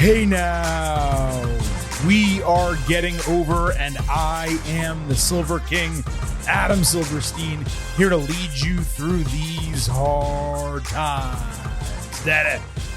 Hey now, we are getting over, and I am the Silver King, Adam Silverstein, here to lead you through these hard times.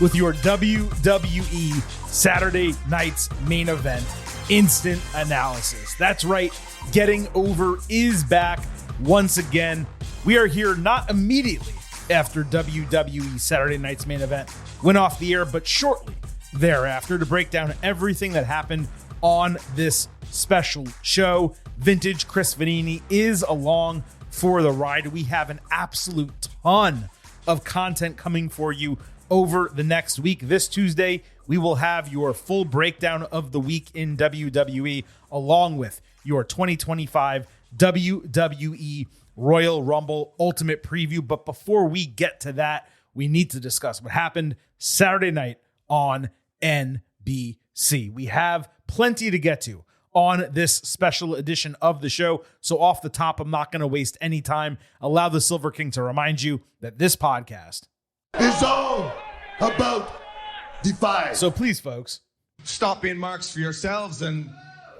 With your WWE Saturday night's main event, instant analysis. That's right, Getting Over is back once again. We are here not immediately after WWE Saturday night's main event went off the air, but shortly thereafter to break down everything that happened on this special show. Vintage Chris Vanini is along for the ride. We have an absolute ton of content coming for you over the next week. This Tuesday, we will have your full breakdown of the week in WWE, along with your 2025 WWE Royal Rumble Ultimate Preview. But before we get to that, we need to discuss what happened Saturday night on NBC. We have plenty to get to on this special edition of the show. So off the top, I'm not going to waste any time. Allow the Silver King to remind you that this podcast is all about Defy. So please, folks, stop being marks for yourselves and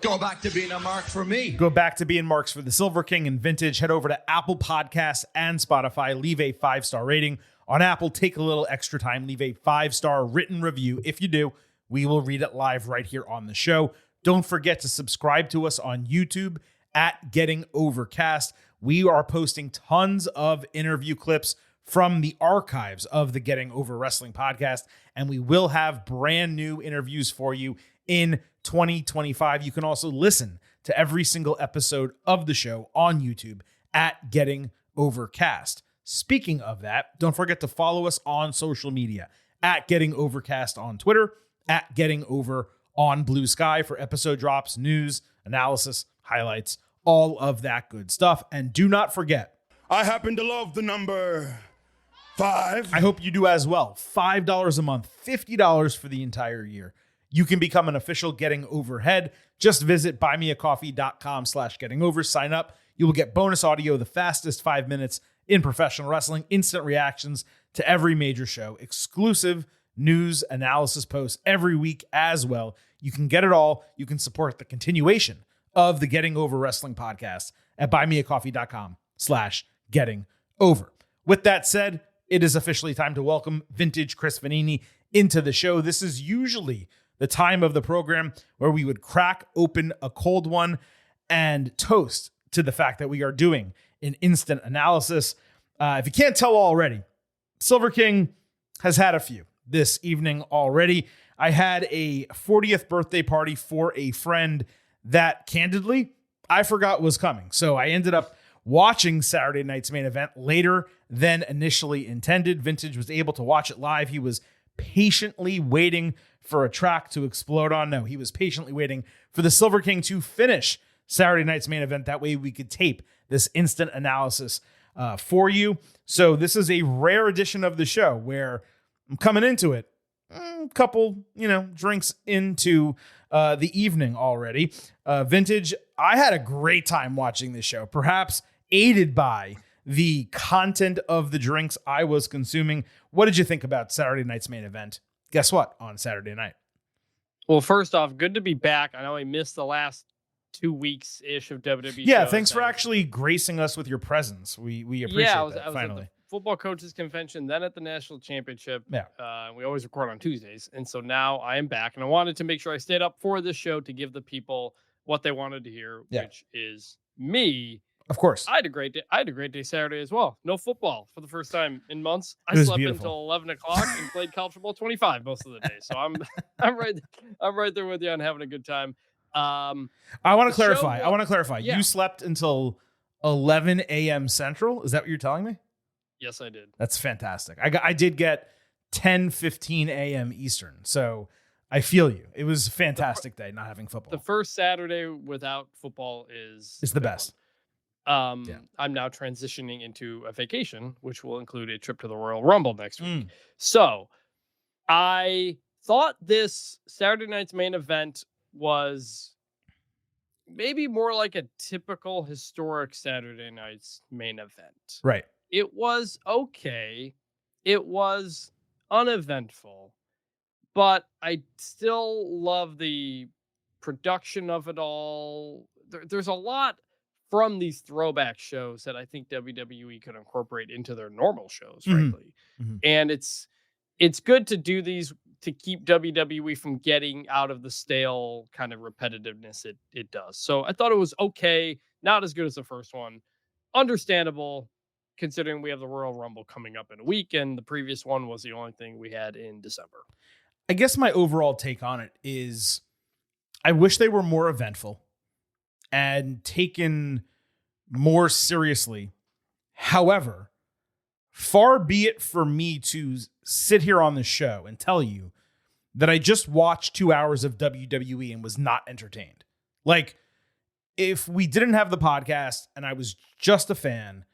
go back to being a mark for me. Go back to being marks for the Silver King and Vintage. Head over to Apple Podcasts and Spotify. Leave a 5-star rating. On Apple, take a little extra time. Leave a 5-star written review. If you do, we will read it live right here on the show. Don't forget to subscribe to us on YouTube at Getting Overcast. We are posting tons of interview clips from the archives of the Getting Over Wrestling podcast, and we will have brand new interviews for you in 2025. You can also listen to every single episode of the show on YouTube at Getting Overcast. Speaking of that, don't forget to follow us on social media at Getting Overcast on Twitter, at Getting Over on Blue Sky for episode drops, news, analysis, highlights, all of that good stuff. And do not forget, I happen to love the number 5. I hope you do as well. $5 a month, $50 for the entire year. You can become an official Getting Overhead. Just visit buymeacoffee.com/gettingover. Sign up. You will get bonus audio, the fastest 5 minutes in professional wrestling, instant reactions to every major show, exclusive news analysis posts every week as well. You can get it all. You can support the continuation of the Getting Over Wrestling podcast at buymeacoffee.com/gettingover. With that said, it is officially time to welcome Vintage Chris Vanini into the show. This is usually the time of the program where we would crack open a cold one and toast to the fact that we are doing an instant analysis. If you can't tell already, Silver King has had a few this evening already. I had a 40th birthday party for a friend that, candidly, I forgot was coming. So I ended up watching Saturday night's main event later than initially intended. Vintage was able to watch it live. He was patiently waiting for a track to explode on. No, he was patiently waiting for the Silver King to finish Saturday night's main event. That way we could tape this instant analysis for you. So this is a rare edition of the show where I'm coming into it a couple, drinks into the evening already. Vintage, I had a great time watching this show, perhaps aided by the content of the drinks I was consuming. What did you think about Saturday night's main event? Guess what? On Saturday night. Well, first off, good to be back. I know I missed the last 2 weeks-ish of WWE Yeah, shows. thanks for actually gracing us with your presence. We appreciate that, I was finally. at the football coaches convention, then at the national championship. Yeah. We always record on Tuesdays. And so now I am back, and I wanted to make sure I stayed up for this show to give the people what they wanted to hear, which is me. Of course. I had a great day. I had a great day Saturday as well. No football for the first time in months. I slept until 11 o'clock and played college football 25 most of the day. So I'm right there with you on having a good time. I want to clarify. Yeah. You slept until 11 a.m. Central. Is that what you're telling me? Yes, I did. That's fantastic. I did get 10:15 a.m. Eastern. So I feel you. It was a fantastic day not having football. The first Saturday without football is the best. I'm now transitioning into a vacation, which will include a trip to the Royal Rumble next week. So I thought this Saturday night's main event was maybe more like a typical historic Saturday night's main event. Right. It was okay. It was uneventful, but I still love the production of it all. There's a lot from these throwback shows that I think WWE could incorporate into their normal shows, frankly. And it's good to do these to keep WWE from getting out of the stale kind of repetitiveness it does. So I thought it was okay, not as good as the first one. Understandable, considering we have the Royal Rumble coming up in a week, and the previous one was the only thing we had in December. I guess my overall take on it is I wish they were more eventful and taken more seriously. However, far be it for me to sit here on the show and tell you that I just watched 2 hours of WWE and was not entertained. Like, if we didn't have the podcast and I was just a fan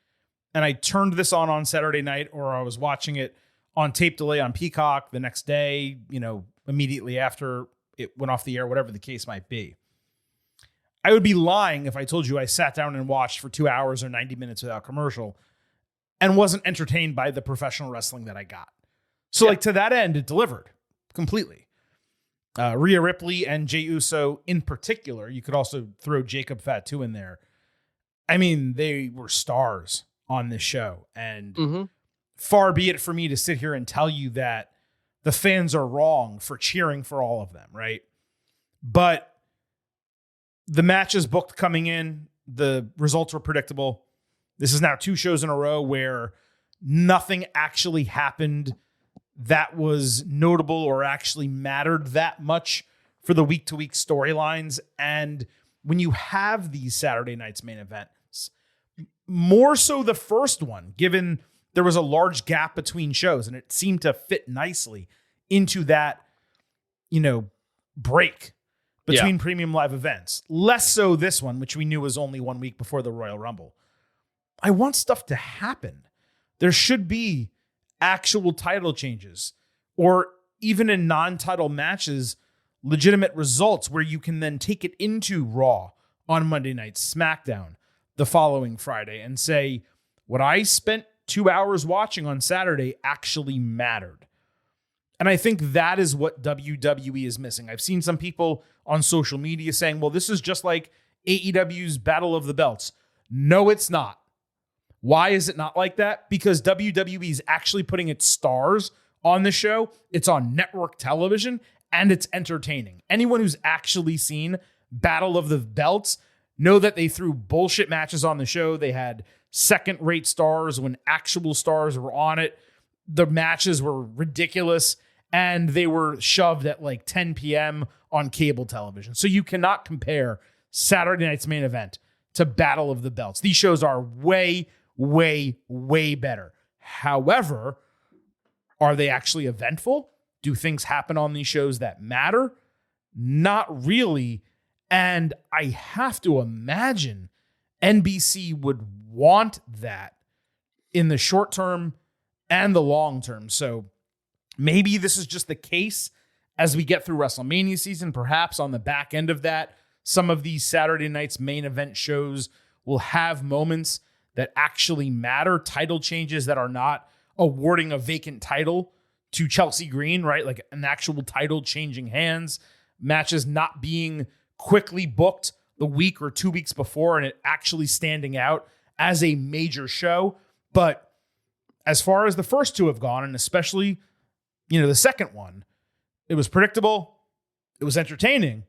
and I turned this on Saturday night, or I was watching it on tape delay on Peacock the next day, immediately after it went off the air, whatever the case might be, I would be lying if I told you I sat down and watched for 2 hours or 90 minutes without commercial and wasn't entertained by the professional wrestling that I got. So like to that end, it delivered completely. Rhea Ripley and Jey Uso in particular, you could also throw Jacob Fatu in there. I mean, they were stars on this show, and far be it for me to sit here and tell you that the fans are wrong for cheering for all of them, right? But the matches booked coming in, the results were predictable. This is now 2 shows in a row where nothing actually happened that was notable or actually mattered that much for the week-to-week storylines. And when you have these Saturday night's main events, more so the first one, given there was a large gap between shows and it seemed to fit nicely into that, break between premium live events. Less so this one, which we knew was only 1 week before the Royal Rumble. I want stuff to happen. There should be actual title changes, or even in non-title matches, legitimate results where you can then take it into Raw on Monday night, SmackDown the following Friday, and say, what I spent 2 hours watching on Saturday actually mattered. And I think that is what WWE is missing. I've seen some people on social media saying, well, this is just like AEW's Battle of the Belts. No, it's not. Why is it not like that? Because WWE is actually putting its stars on the show. It's on network television, and it's entertaining. Anyone who's actually seen Battle of the Belts know that they threw bullshit matches on the show. They had second-rate stars when actual stars were on it. The matches were ridiculous, and they were shoved at like 10 p.m. on cable television. So you cannot compare Saturday night's main event to Battle of the Belts. These shows are way, way, way better. However, are they actually eventful? Do things happen on these shows that matter? Not really. And I have to imagine NBC would want that in the short term and the long term. So maybe this is just the case as we get through WrestleMania season. Perhaps on the back end of that, some of these Saturday night's main event shows will have moments that actually matter, title changes that are not awarding a vacant title to Chelsea Green, right? Like an actual title changing hands, matches not being quickly booked the week or 2 weeks before and it actually standing out as a major show. But as far as the first 2 have gone, and especially, the second one, it was predictable, it was entertaining,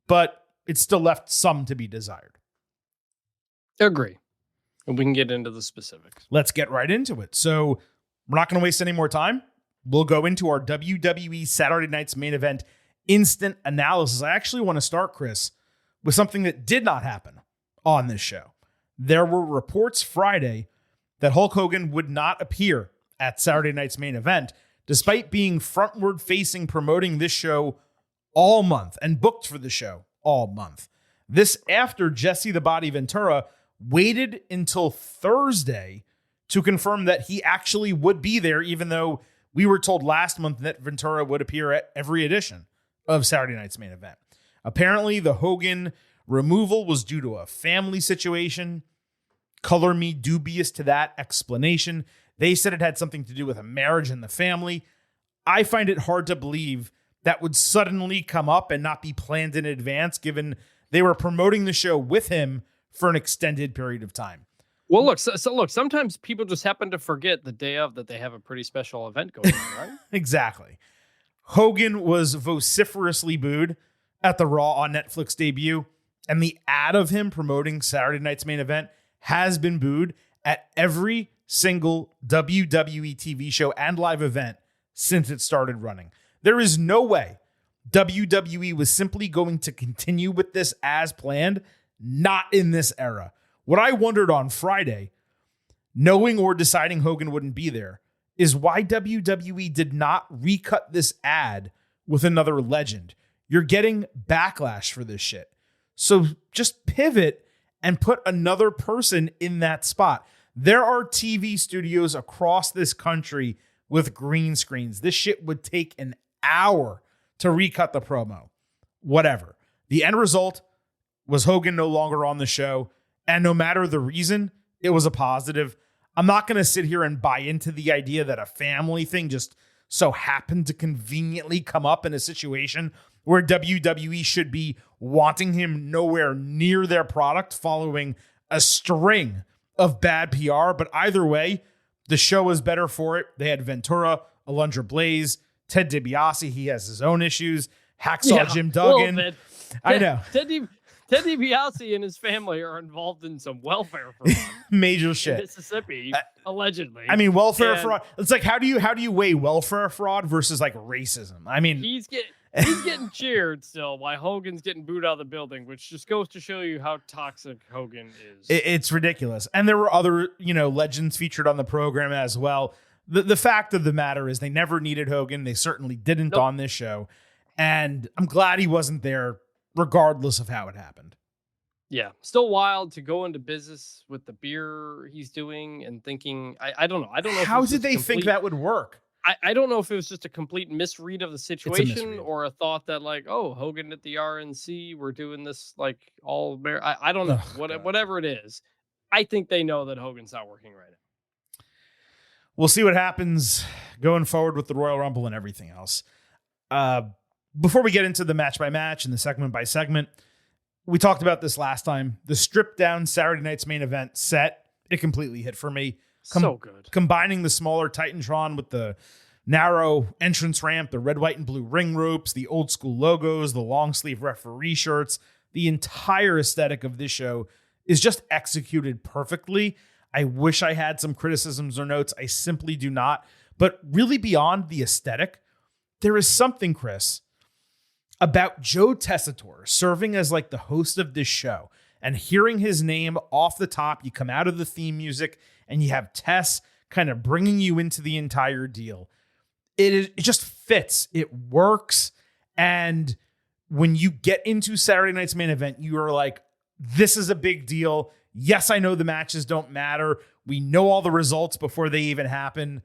but it still left some to be desired. Agree. And we can get into the specifics. Let's get right into it. So we're not going to waste any more time. We'll go into our WWE Saturday night's main event instant analysis. I actually want to start, Chris, with something that did not happen on this show. There were reports Friday that Hulk Hogan would not appear at Saturday night's main event, despite being frontward facing promoting this show all month and booked for the show all month. This after Jesse the Body Ventura waited until Thursday to confirm that he actually would be there, even though we were told last month that Ventura would appear at every edition of Saturday night's main event. Apparently, the Hogan removal was due to a family situation. Color me dubious to that explanation. They said it had something to do with a marriage in the family. I find it hard to believe that would suddenly come up and not be planned in advance, given they were promoting the show with him for an extended period of time. Well, look, so look, sometimes people just happen to forget the day of that they have a pretty special event going on, right? Exactly. Hogan was vociferously booed at the Raw on Netflix debut, and the ad of him promoting Saturday night's main event has been booed at every single WWE TV show and live event since it started running. There is no way WWE was simply going to continue with this as planned, not in this era. What I wondered on Friday, knowing or deciding Hogan wouldn't be there, is why WWE did not recut this ad with another legend. You're getting backlash for this shit. So just pivot and put another person in that spot. There are TV studios across this country with green screens. This shit would take an hour to recut the promo. Whatever. The end result was Hogan no longer on the show. And no matter the reason, it was a positive. I'm not going to sit here and buy into the idea that a family thing just so happened to conveniently come up in a situation where WWE should be wanting him nowhere near their product following a string of bad PR. But either way, the show was better for it. They had Ventura, Alundra Blaze, Ted DiBiase. He has his own issues. Hacksaw Jim Duggan. I know. Ted DiBiase and his family are involved in some welfare fraud. Major shit. In Mississippi, allegedly. I mean, welfare fraud. It's like, how do you weigh welfare fraud versus like racism? I mean, he's getting cheered still while Hogan's getting booed out of the building, which just goes to show you how toxic Hogan is. It's ridiculous. And there were other, legends featured on the program as well. The fact of the matter is they never needed Hogan. They certainly didn't on this show. And I'm glad he wasn't there, regardless of how it happened. Yeah. Still wild to go into business with the beer he's doing and thinking, I don't know. I don't know. How did they think that would work? I don't know if it was just a complete misread of the situation or a thought that like, oh, Hogan at the RNC, we're doing this like all bear. I don't know. Whatever it is. I think they know that Hogan's not working right now. We'll see what happens going forward with the Royal Rumble and everything else. Before we get into the match by match and the segment by segment, we talked about this last time. The stripped down Saturday night's main event set, it completely hit for me. So good. Combining the smaller Titantron with the narrow entrance ramp, the red, white, and blue ring ropes, the old school logos, the long sleeve referee shirts, the entire aesthetic of this show is just executed perfectly. I wish I had some criticisms or notes. I simply do not. But really beyond the aesthetic, there is something, Chris, about Joe Tessitore serving as like the host of this show and hearing his name off the top. You come out of the theme music and you have Tess kind of bringing you into the entire deal. It just fits. It works. And when you get into Saturday night's main event, you are like, this is a big deal. Yes, I know the matches don't matter. We know all the results before they even happen.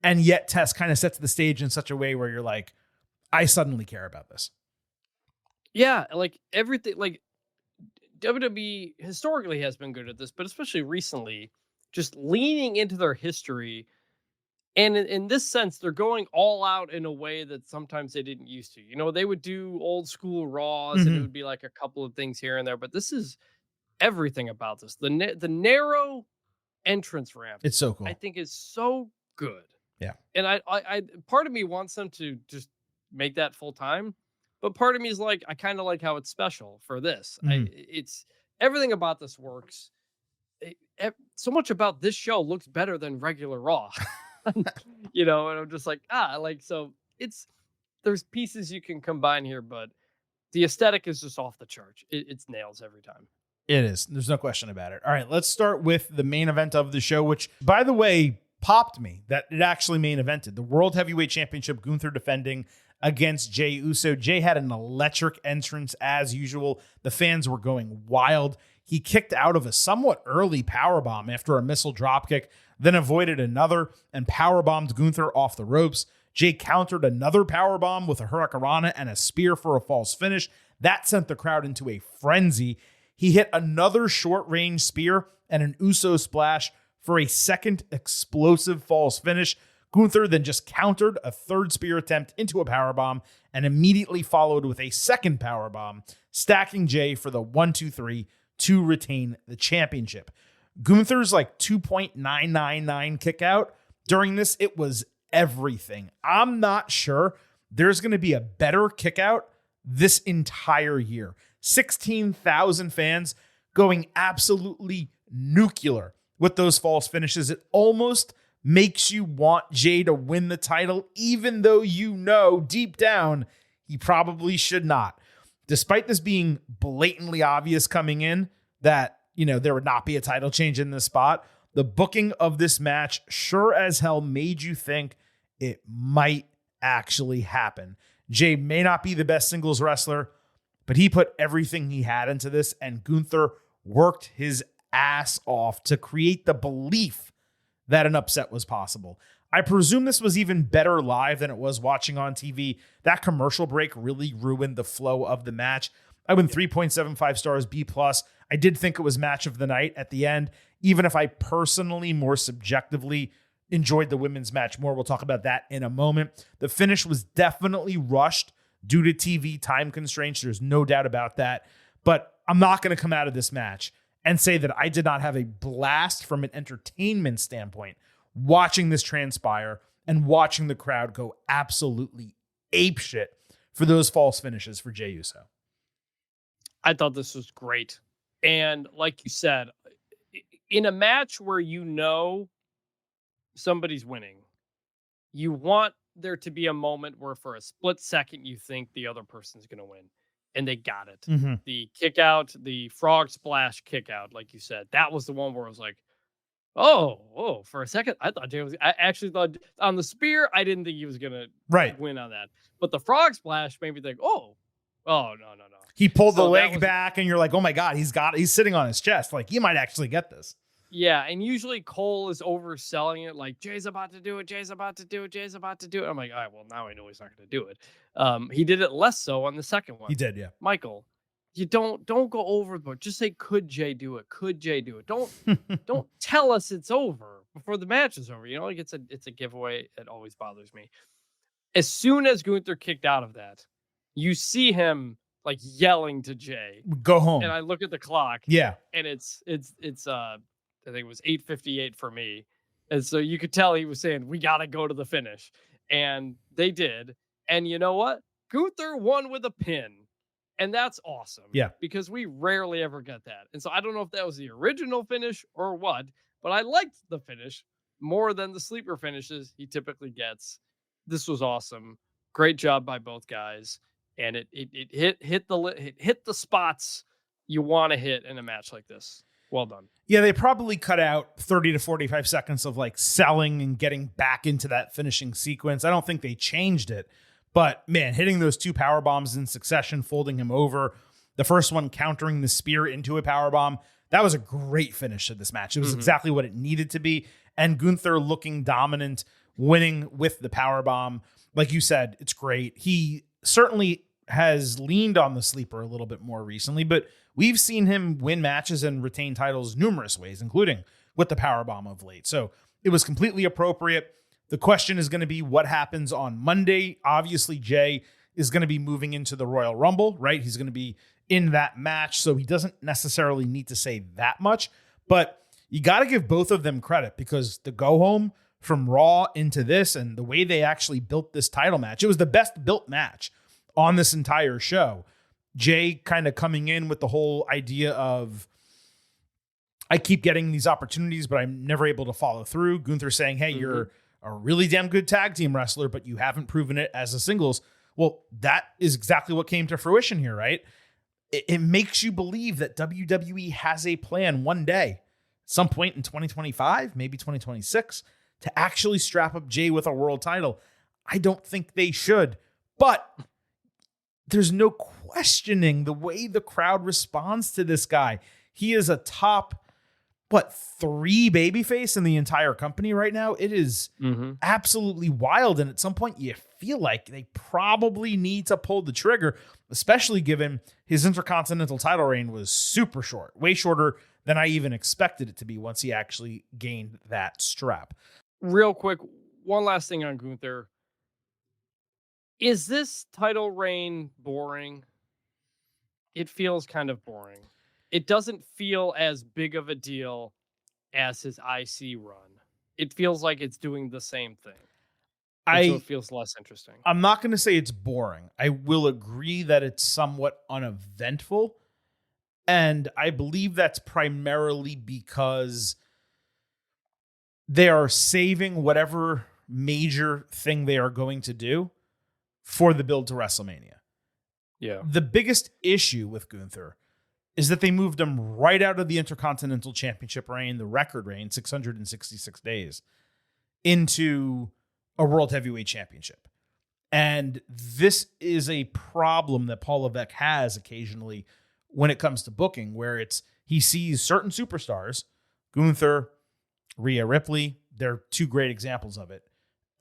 And yet Tess kind of sets the stage in such a way where you're like, I suddenly care about this. Yeah, like everything, like WWE historically has been good at this, but especially recently, just leaning into their history. And in this sense, they're going all out in a way that sometimes they didn't used to. They would do old school Raws and it would be like a couple of things here and there, but this is everything about this. The narrow entrance ramp. It's so cool. I think is so good. Yeah. And I part of me wants them to just make that full time. But part of me is like, I kind of like how it's special for this. It's everything about this works. So much about this show looks better than regular Raw, and I'm just like, so there's pieces you can combine here, but the aesthetic is just off the charts. It's nails every time. It is. There's no question about it. All right, let's start with the main event of the show, which, by the way, popped me that it actually main evented. The World Heavyweight Championship, Gunther defending against Jey Uso. Jey had an electric entrance as usual. The fans were going wild. He kicked out of a somewhat early powerbomb after a missile dropkick, then avoided another and powerbombed Gunther off the ropes. Jey countered another powerbomb with a hurricanrana and a spear for a false finish. That sent the crowd into a frenzy. He hit another short-range spear and an Uso splash for a second explosive false finish. Gunther then just countered a third spear attempt into a powerbomb and immediately followed with a second powerbomb, stacking Jay for the 1-2-3 to retain the championship. Gunther's like 2.999 kick out during this, it was everything. I'm not sure there's going to be a better kick out this entire year. 16,000 fans going absolutely nuclear with those false finishes. It almost makes you want Jay to win the title, even though you know deep down he probably should not. Despite this being blatantly obvious coming in that, there would not be a title change in this spot, the booking of this match sure as hell made you think it might actually happen. Jay may not be the best singles wrestler, but he put everything he had into this, and Gunther worked his ass off to create the belief that an upset was possible. I presume this was even better live than it was watching on TV. That commercial break really ruined the flow of the match. I went 3.75 stars, B+. I did think it was match of the night at the end, even if I personally, more subjectively, enjoyed the women's match more. We'll talk about that in a moment. The finish was definitely rushed due to TV time constraints. There's no doubt about that. But I'm not going to come out of this match and say that I did not have a blast from an entertainment standpoint watching this transpire and watching the crowd go absolutely apeshit for those false finishes for Jey Uso. I thought this was great. And like you said, in a match where somebody's winning, you want there to be a moment where for a split second you think the other person's going to win. And they got it. Mm-hmm. The kick out, the frog splash kick out, like you said, that was the one where I was like, oh, for a second, I actually thought on the spear, I didn't think he was going to win on that. But the frog splash made me think, oh, no. He pulled the leg back and you're like, oh my God, he's sitting on his chest. Like, he might actually get this. Yeah, and usually Cole is overselling it, like, Jay's about to do it, Jay's about to do it, Jay's about to do it. I'm like, all right, well, now I know he's not going to do it. He did it less so on the second one. He did, yeah. Michael, you don't go overboard. Just say, could Jay do it? Could Jay do it? Don't tell us it's over before the match is over. Like it's a giveaway. It always bothers me. As soon as Gunther kicked out of that, you see him like yelling to Jay, go home. And I look at the clock. Yeah. And it's I think it was 8:58 for me. And so you could tell he was saying, we got to go to the finish. And they did. And you know what? Gunther won with a pin. And that's awesome. Yeah. Because we rarely ever get that. And so I don't know if that was the original finish or what, but I liked the finish more than the sleeper finishes he typically gets. This was awesome. Great job by both guys. And it hit the spots you want to hit in a match like this. Well done. Yeah, they probably cut out 30 to 45 seconds of like selling and getting back into that finishing sequence. I don't think they changed it. But man, hitting those two power bombs in succession, folding him over, the first one countering the spear into a power bomb, that was a great finish to this match. It was exactly what it needed to be. And Gunther looking dominant, winning with the power bomb. Like you said, it's great. He certainly has leaned on the sleeper a little bit more recently, but we've seen him win matches and retain titles numerous ways, including with the powerbomb of late. So it was completely appropriate. The question is going to be what happens on Monday. Obviously, Jay is going to be moving into the Royal Rumble, right? He's going to be in that match, so he doesn't necessarily need to say that much. But you got to give both of them credit because the go home from Raw into this and the way they actually built this title match, it was the best built match on this entire show. Jay kind of coming in with the whole idea of, I keep getting these opportunities, but I'm never able to follow through. Gunther saying, hey, you're a really damn good tag team wrestler, but you haven't proven it as a singles. Well, that is exactly what came to fruition here, right? It makes you believe that WWE has a plan one day, some point in 2025, maybe 2026, to actually strap up Jay with a world title. I don't think they should, but there's no questioning the way the crowd responds to this guy. He is a top, 3 babyface in the entire company right now. It is absolutely wild. And at some point you feel like they probably need to pull the trigger, especially given his Intercontinental title reign was super short, way shorter than I even expected it to be once he actually gained that strap. Real quick, one last thing on Gunther. Is this title reign boring? It feels kind of boring. It doesn't feel as big of a deal as his IC run. It feels like it's doing the same thing. So it feels less interesting. I'm not going to say it's boring. I will agree that it's somewhat uneventful. And I believe that's primarily because they are saving whatever major thing they are going to do for the build to WrestleMania. Yeah. The biggest issue with Gunther is that they moved him right out of the Intercontinental Championship reign, the record reign, 666 days, into a World Heavyweight Championship. And this is a problem that Paul Levesque has occasionally when it comes to booking, where he sees certain superstars, Gunther, Rhea Ripley, they're two great examples of it,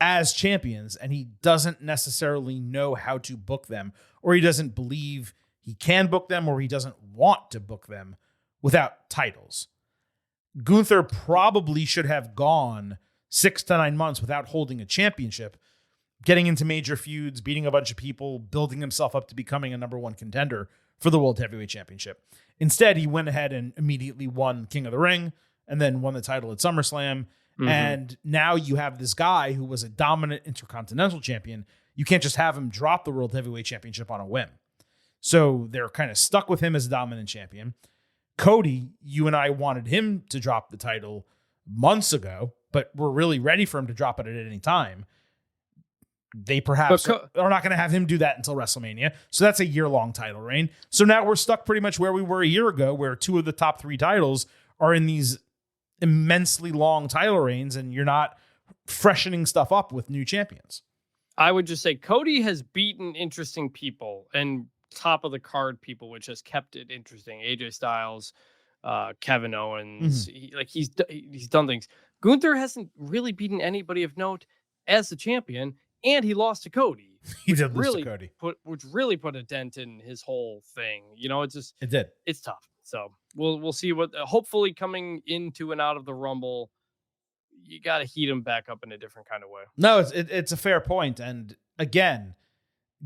as champions, and he doesn't necessarily know how to book them, or he doesn't believe he can book them, or he doesn't want to book them without titles. Gunther probably should have gone 6 to 9 months without holding a championship, getting into major feuds, beating a bunch of people, building himself up to becoming a number one contender for the World Heavyweight Championship. Instead, he went ahead and immediately won King of the Ring and then won the title at SummerSlam. Mm-hmm. And now you have this guy who was a dominant Intercontinental Champion. You can't just have him drop the World Heavyweight Championship on a whim. So they're kind of stuck with him as a dominant champion. Cody, you and I wanted him to drop the title months ago, but we're really ready for him to drop it at any time. They perhaps are not going to have him do that until WrestleMania. So that's a year-long title reign. So now we're stuck pretty much where we were a year ago, where 2 of the top 3 titles are in these immensely long title reigns, and you're not freshening stuff up with new champions. I would just say Cody has beaten interesting people and top of the card people, which has kept it interesting. AJ Styles, Kevin Owens, he's done things. Gunther hasn't really beaten anybody of note as the champion, and he lost to Cody. He did lose to Cody, which really put a dent in his whole thing. It did. It's tough. So we'll see what. Hopefully, coming into and out of the Rumble, you got to heat him back up in a different kind of way. No, it's a fair point. And again,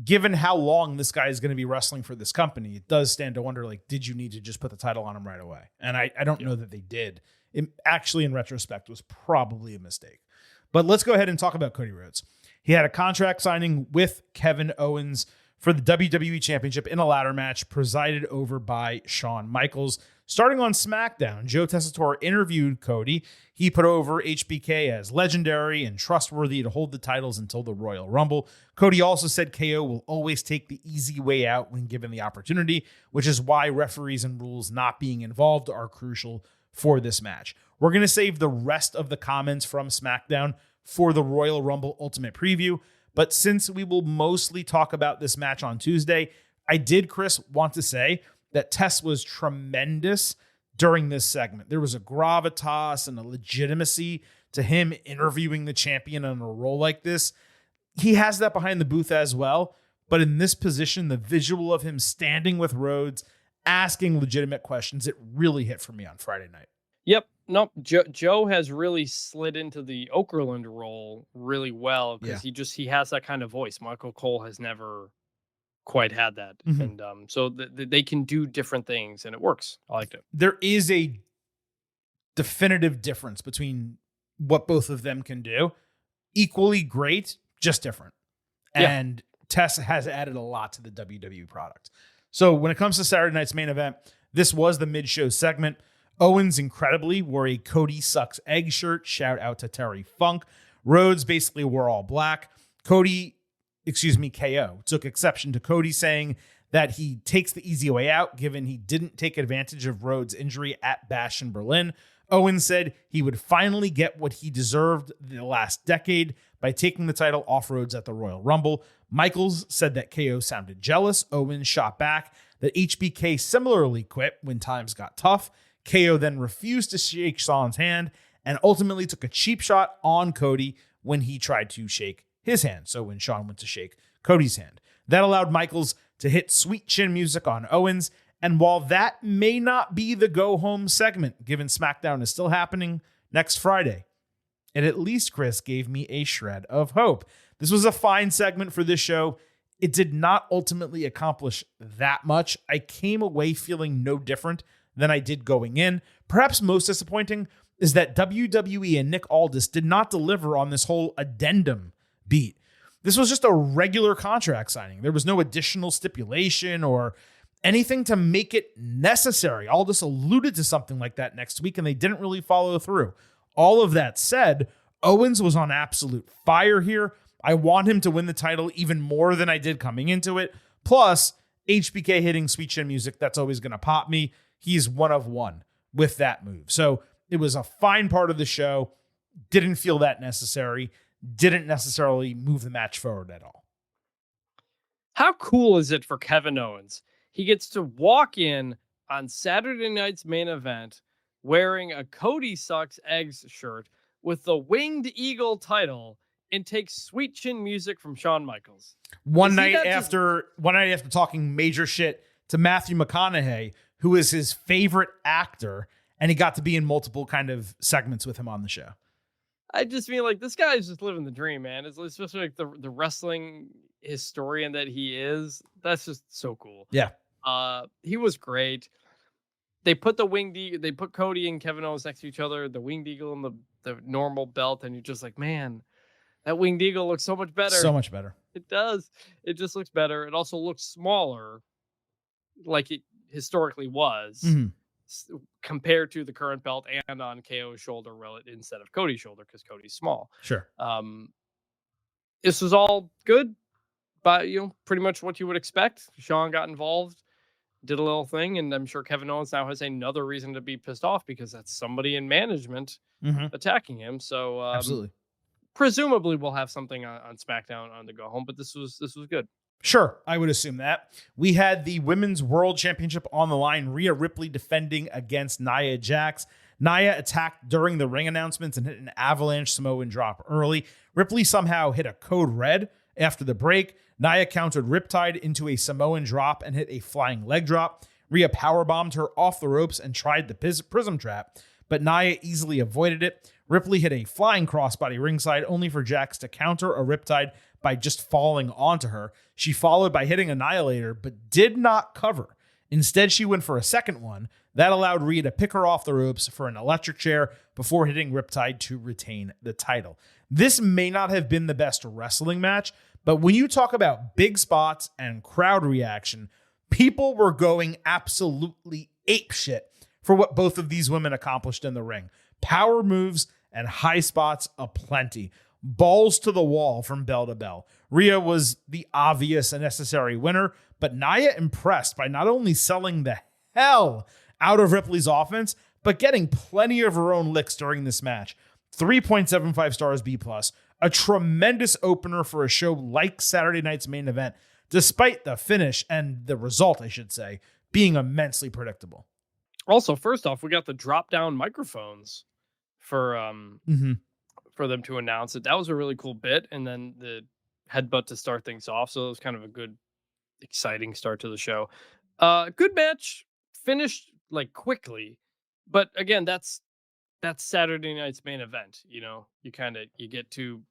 given how long this guy is going to be wrestling for this company, it does stand to wonder, did you need to just put the title on him right away? And I don't know that they did. It actually, in retrospect, was probably a mistake. But let's go ahead and talk about Cody Rhodes. He had a contract signing with Kevin Owens for the WWE Championship in a ladder match presided over by Shawn Michaels. Starting on SmackDown, Joe Tessitore interviewed Cody. He put over HBK as legendary and trustworthy to hold the titles until the Royal Rumble. Cody also said KO will always take the easy way out when given the opportunity, which is why referees and rules not being involved are crucial for this match. We're going to save the rest of the comments from SmackDown for the Royal Rumble Ultimate Preview. But since we will mostly talk about this match on Tuesday, I did, Chris, want to say that Tess was tremendous during this segment. There was a gravitas and a legitimacy to him interviewing the champion on a role like this. He has that behind the booth as well. But in this position, the visual of him standing with Rhodes, asking legitimate questions, it really hit for me on Friday night. Yep. No, Joe has really slid into the Okerlund role really well because he has that kind of voice. Michael Cole has never quite had that. Mm-hmm. And so they can do different things and it works. I liked it. There is a definitive difference between what both of them can do. Equally great, just different. And Tess has added a lot to the WWE product. So when it comes to Saturday night's main event, this was the mid-show segment. Owens incredibly wore a Cody Sucks Egg shirt. Shout out to Terry Funk. Rhodes basically wore all black. KO took exception to Cody saying that he takes the easy way out, given he didn't take advantage of Rhodes' injury at Bash in Berlin. Owens said he would finally get what he deserved the last decade by taking the title off Rhodes at the Royal Rumble. Michaels said that KO sounded jealous. Owens shot back that HBK similarly quit when times got tough. KO then refused to shake Shawn's hand and ultimately took a cheap shot on Cody when he tried to shake his hand. So when Shawn went to shake Cody's hand, that allowed Michaels to hit sweet chin music on Owens. And while that may not be the go home segment, given SmackDown is still happening next Friday, It at least, Chris, gave me a shred of hope. This was a fine segment for this show. It did not ultimately accomplish that much. I came away feeling no different than I did going in. Perhaps most disappointing is that WWE and Nick Aldis did not deliver on this whole addendum beat. This was just a regular contract signing. There was no additional stipulation or anything to make it necessary. Aldis alluded to something like that next week, and they didn't really follow through. All of that said, Owens was on absolute fire here. I want him to win the title even more than I did coming into it. Plus, HBK hitting Sweet Chin Music, that's always going to pop me. He's one of one with that move. So it was a fine part of the show. Didn't feel that necessary. Didn't necessarily move the match forward at all. How cool is it for Kevin Owens? He gets to walk in on Saturday night's main event wearing a Cody Sucks Eggs shirt with the Winged Eagle title and take Sweet Chin Music from Shawn Michaels. One night after talking major shit to Matthew McConaughey, who is his favorite actor, and he got to be in multiple kind of segments with him on the show. I just feel like this guy is just living the dream, man. It's especially like the wrestling historian that he is. That's just so cool. Yeah. He was great. They put they put Cody and Kevin Owens next to each other, the Winged Eagle and the normal belt, and you're just like, man, that Winged Eagle looks so much better. So much better. It does. It just looks better. It also looks smaller, like it historically was, compared to the current belt and on KO's shoulder instead of Cody's shoulder, because Cody's small. Sure. This was all good, but pretty much what you would expect. Shawn got involved, did a little thing, and I'm sure Kevin Owens now has another reason to be pissed off because that's somebody in management attacking him. So absolutely. Presumably we'll have something on SmackDown on the go home, but this was good. Sure, I would assume that. We had the Women's World Championship on the line. Rhea Ripley defending against Nia Jax. Nia attacked during the ring announcements and hit an avalanche Samoan drop early. Ripley somehow hit a code red after the break. Nia countered Riptide into a Samoan drop and hit a flying leg drop. Rhea powerbombed her off the ropes and tried the prism trap, but Nia easily avoided it. Ripley hit a flying crossbody ringside, only for Jax to counter a Riptide by just falling onto her. She followed by hitting Annihilator, but did not cover. Instead, she went for a second one. That allowed Rhea to pick her off the ropes for an electric chair before hitting Riptide to retain the title. This may not have been the best wrestling match, but when you talk about big spots and crowd reaction, people were going absolutely apeshit for what both of these women accomplished in the ring. Power moves and high spots aplenty. Balls to the wall from bell to bell. Rhea was the obvious and necessary winner, but Nia impressed by not only selling the hell out of Ripley's offense, but getting plenty of her own licks during this match. 3.75 stars B+. A tremendous opener for a show like Saturday night's main event, despite the finish and the result, I should say, being immensely predictable. Also, first off, we got the drop-down microphones for them to announce it. That was a really cool bit, and then the headbutt to start things off. So it was kind of a good, exciting start to the show. Good match, finished like quickly, but again, that's Saturday night's main event. You get to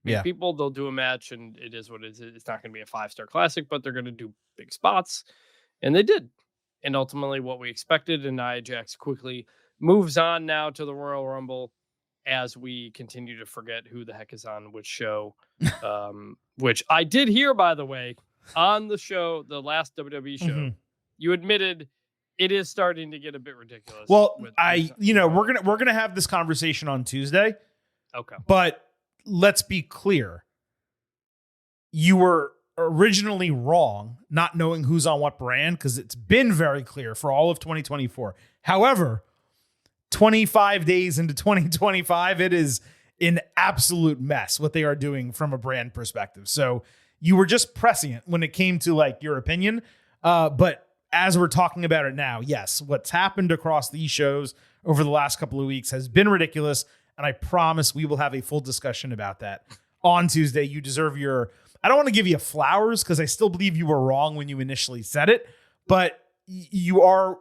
meet people, they'll do a match, and it is what it is. It's not going to be a 5-star classic, but they're going to do big spots, and they did. And ultimately, what we expected, and Nia Jax quickly moves on now to the Royal Rumble, as we continue to forget who the heck is on which show, which I did hear, by the way, on the show, the last WWE show, you admitted it is starting to get a bit ridiculous. Well, we're gonna have this conversation on Tuesday. Okay, but let's be clear. You were originally wrong, not knowing who's on what brand, because it's been very clear for all of 2024. However, 25 days into 2025, it is an absolute mess what they are doing from a brand perspective. So you were just pressing it when it came to like your opinion. But as we're talking about it now, yes, what's happened across these shows over the last couple of weeks has been ridiculous. And I promise we will have a full discussion about that on Tuesday. You deserve I don't want to give you flowers because I still believe you were wrong when you initially said it, but you are,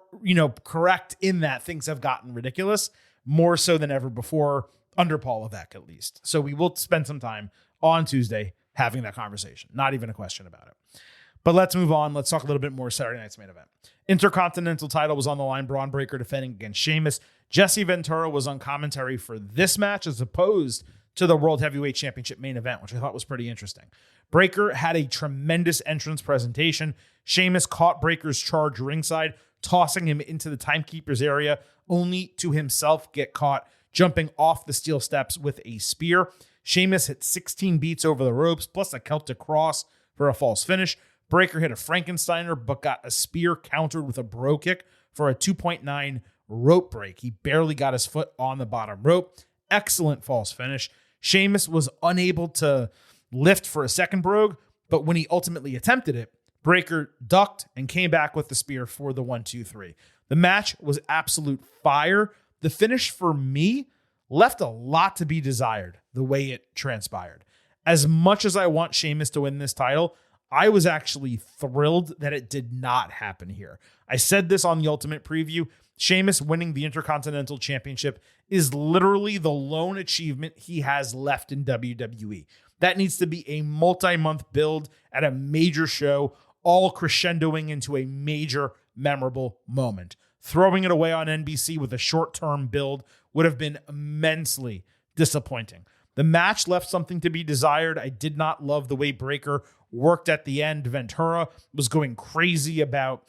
correct in that things have gotten ridiculous more so than ever before. under Paul Levesque at least. So we will spend some time on Tuesday having that conversation. Not even a question about it. But let's move on. Let's talk a little bit more Saturday night's main event. Intercontinental title was on the line. Braun Breaker defending against Sheamus. Jesse Ventura was on commentary for this match as opposed to the World Heavyweight Championship main event, which I thought was pretty interesting. Breaker had a tremendous entrance presentation. Sheamus caught Breaker's charge ringside, tossing him into the timekeeper's area, only to himself get caught jumping off the steel steps with a spear. Sheamus hit 16 beats over the ropes, plus a Celtic cross for a false finish. Breaker hit a Frankensteiner, but got a spear countered with a bro kick for a 2.9 rope break. He barely got his foot on the bottom rope. Excellent false finish. Sheamus was unable to lift for a second brogue, but when he ultimately attempted it, Breaker ducked and came back with the spear for the 1-2-3. The match was absolute fire. The finish for me left a lot to be desired the way it transpired. As much as I want Sheamus to win this title, I was actually thrilled that it did not happen here. I said this on the Ultimate Preview. Sheamus winning the Intercontinental Championship is literally the lone achievement he has left in WWE. That needs to be a multi-month build at a major show, all crescendoing into a major, memorable moment. Throwing it away on NBC with a short-term build would have been immensely disappointing. The match left something to be desired. I did not love the way Breaker worked at the end. Ventura was going crazy about,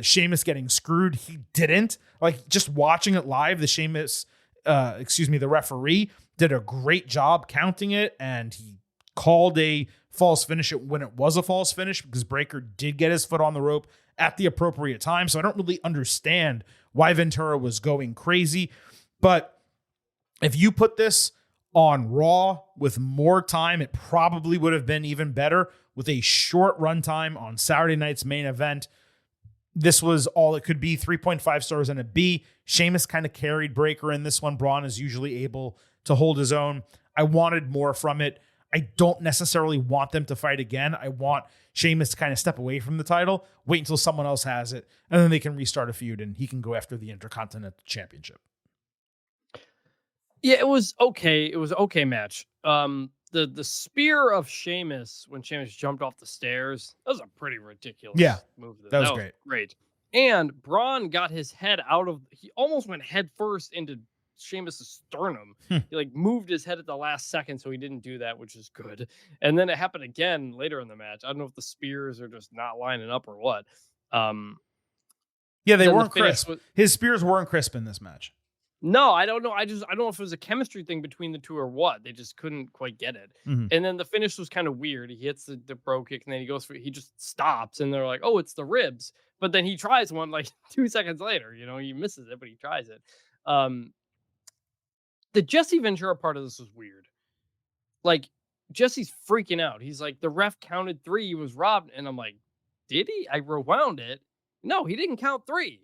Sheamus getting screwed. He didn't. Like, just watching it live, the referee did a great job counting it, and he called a false finish when it was a false finish because Breaker did get his foot on the rope at the appropriate time. So I don't really understand why Ventura was going crazy. But if you put this on Raw with more time, it probably would have been even better. With a short runtime on Saturday night's main event, this was all it could be, 3.5 stars and a B. Sheamus kind of carried Breaker in this one. Braun is usually able to hold his own. I wanted more from it. I don't necessarily want them to fight again. I want Sheamus to kind of step away from the title, wait until someone else has it, and then they can restart a feud and he can go after the Intercontinental Championship. Yeah, it was okay. It was an okay match. The spear of Sheamus when Sheamus jumped off the stairs, that was a pretty ridiculous move. That was great. Great. And Braun got his head he almost went head first into Sheamus's sternum. He moved his head at the last second, so he didn't do that, which is good. And then it happened again later in the match. I don't know if the spears are just not lining up or what. They weren't crisp. His spears weren't crisp in this match. No, I don't know. I don't know if it was a chemistry thing between the two or what. They just couldn't quite get it. Mm-hmm. And then the finish was kind of weird. He hits the bro kick and then he just stops and they're like, oh, it's the ribs. But then he tries one 2 seconds later. He misses it, but he tries it. The Jesse Ventura part of this was weird. Jesse's freaking out. He's like, the ref counted 3. He was robbed. And I'm like, did he? I rewound it. No, he didn't count 3.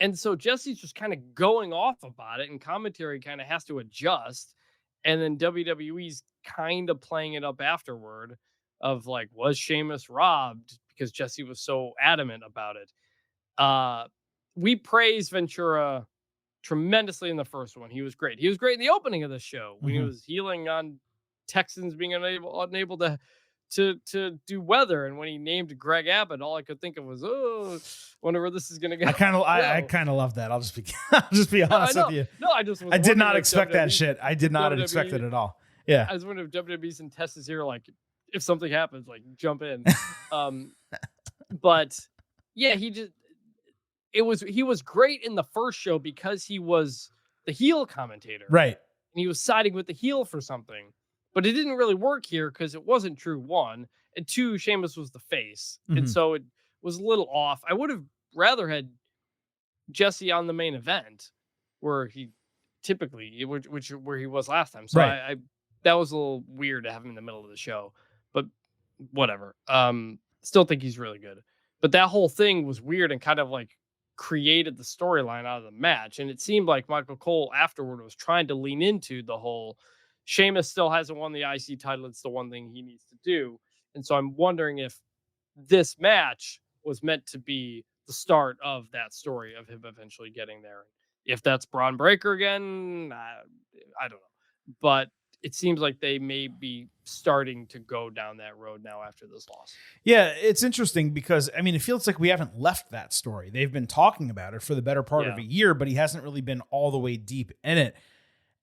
And so Jesse's just kind of going off about it, and commentary kind of has to adjust. And then WWE's kind of playing it up afterward of was Sheamus robbed because Jesse was so adamant about it. We praised Ventura tremendously in the first one. He was great. He was great in the opening of the show when he was healing on Texans being unable to do weather, and when he named Greg Abbott, all I could think of was, wonder where this is gonna go. I kind of love that. I'll just be honest with you. No, I did not expect that shit. I did not expect it at all. Yeah, I was wondering if WWE's in test is here, if something happens, jump in. But yeah, he was great in the first show because he was the heel commentator, right? And he was siding with the heel for something. But it didn't really work here because it wasn't true, 1. And 2, Sheamus was the face. Mm-hmm. And so it was a little off. I would have rather had Jesse on the main event where he where he was last time. So right. That was a little weird to have him in the middle of the show. But whatever. Still think he's really good. But that whole thing was weird and kind of created the storyline out of the match. And it seemed like Michael Cole afterward was trying to lean into the whole Sheamus still hasn't won the IC title. It's the one thing he needs to do. And so I'm wondering if this match was meant to be the start of that story of him eventually getting there If that's Braun Breaker again, I don't know. But it seems like they may be starting to go down that road now after this loss. Yeah, it's interesting because, I mean, it feels like we haven't left that story. They've been talking about it for the better part of a year, but he hasn't really been all the way deep in it.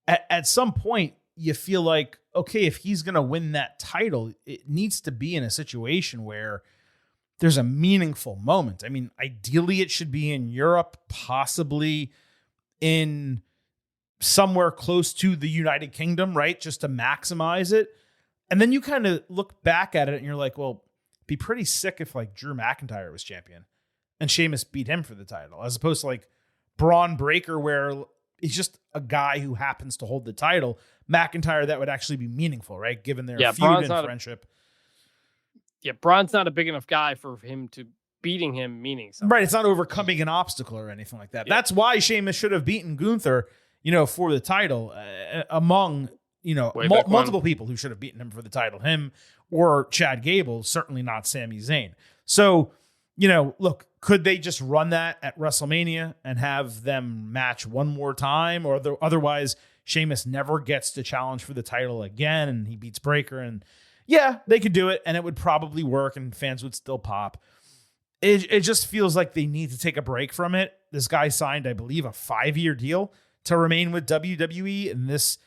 At some point, you feel like, okay, if he's going to win that title, it needs to be in a situation where there's a meaningful moment. I mean, ideally, it should be in Europe, possibly in somewhere close to the United Kingdom, right? Just to maximize it. And then you kind of look back at it and you're like, well, it'd be pretty sick if like Drew McIntyre was champion and Sheamus beat him for the title, as opposed to like Braun Breaker, where he's just a guy who happens to hold the title. McIntyre, that would actually be meaningful, right? Given their feud and friendship. Braun's not a big enough guy for him to beating him meaning something. Right. It's not overcoming an obstacle or anything like that. Yeah. That's why Sheamus should have beaten Gunther, for the title among, multiple people who should have beaten him for the title, him or Chad Gable, certainly not Sami Zayn. So, look, could they just run that at WrestleMania and have them match one more time? Or otherwise Sheamus never gets to challenge for the title again and he beats Breaker. And yeah, they could do it and it would probably work and fans would still pop. It just feels like they need to take a break from it. This guy signed, I believe, a 5-year deal to remain with WWE, and this